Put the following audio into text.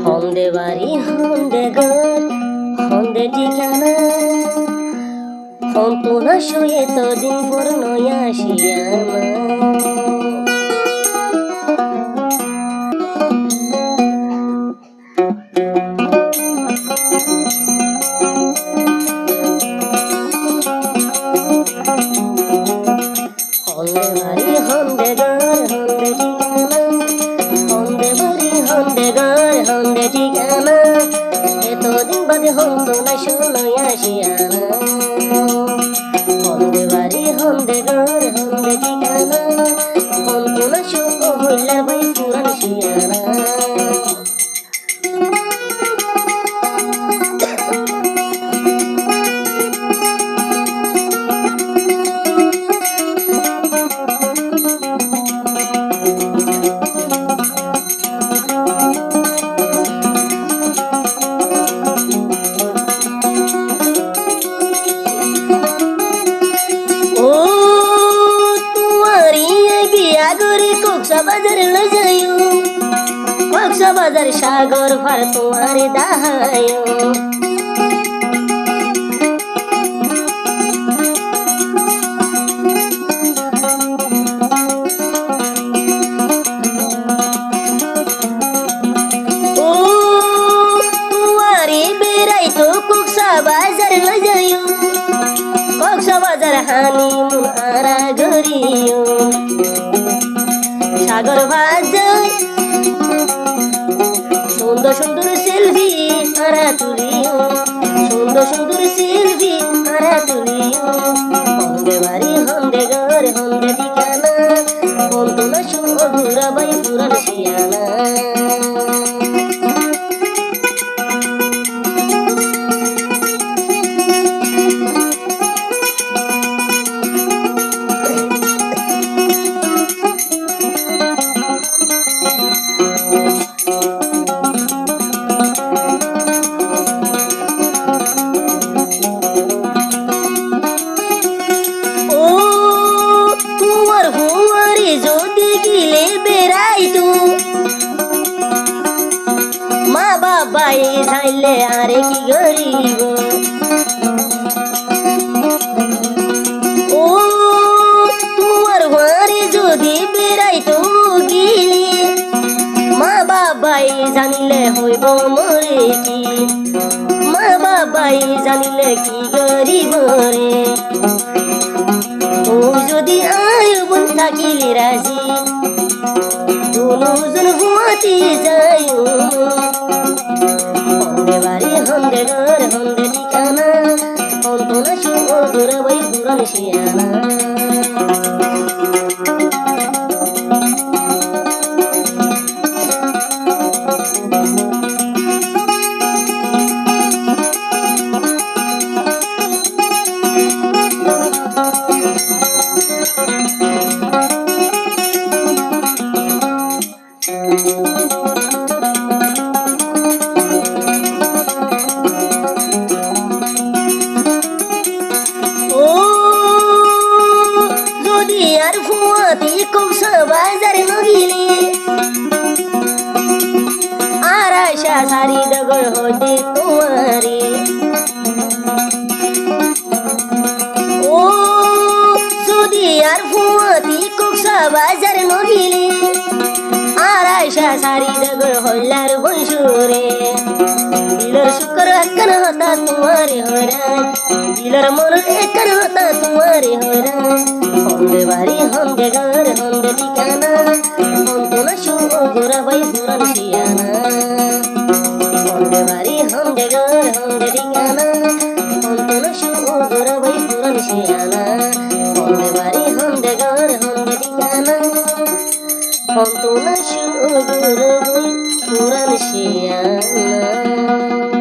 হন্দে বাড়ি হন্দে ঘর হন্দে ঠিকানা হন্তু না শুয়ে তো দিন পর নয়া আসিয়ামা হন্দে বাড়ি হন্দে ঘর হন্দে ঠিকানা হন্দে বাড়ি হন্দে ঘর হন্দে ঠিকানা এতদিন বাদে হন্তু না শুনয় আসিয়ানা হন্দে বাড়ি হন্দে ঘর হন্দে ঠিকানা হন্তু না শুন হইলার ভাই পুরান শিয়ানা কক্সবাজার লই যাইও কক্সবাজার সাগর ভার তোমার দাহায়ো ও তুয়ারি বেড়াই তো কক্সবাজার লই যাইও কক্সবাজার হানিমুন আরা গরিও সাগর বাজায় সুন্দর সুন্দর সেলফি আরা তুলিও সুন্দর সুন্দর সেলফি আরা তুলিও হন্দে বাড়ি হন্দে ঘর হন্দে ঠিকানা হন্তু না সুরা বাই পুরান শিয়ানা যদি গিলে বেড়াইতো মা বাবাই যাইলে আরে কি গরিব ও তোমার ঘরে যদি বেড়াইতো গিলে মা বাবাই জানিলে হইব মরে কি মা বাবাই জানিলে কি গরিব রে ও যদি আয় বোন থাকিলে রাজি দুজন ঘুমাতে যাই হন্দে বাড়ি হন্দে ঘর হন্দে ঠিকানা হন্তু না সুর বই পুরান শিয়ানা আর ফুয়াতি কক্সবাজার নগিলে আর আশা সারি ডগর হতে তোমারে ও যদি আর ফুয়াতি কক্সবাজার নগিলে আর আশা সারি ডগর হল্লার বংশুরে দিলর শুকর একন হতা তোমারে হরান দিলর মন একন হতা তোমারে হরান হন্দে বাড়ি হন্দে ঘর হন্দে ঠিকানা হন্তু না সুরা বাই পুরান শিয়ানা হন্দে বাড়ি হন্দে ঘর হন্দে ঠিকানা হন্তু না সুরা বাই পুরান শিয়ানা হন্দে বাড়ি হন্দে ঘর হন্দে ঠিকানা হন্তু না সুরা বাই পুরান শিয়ানা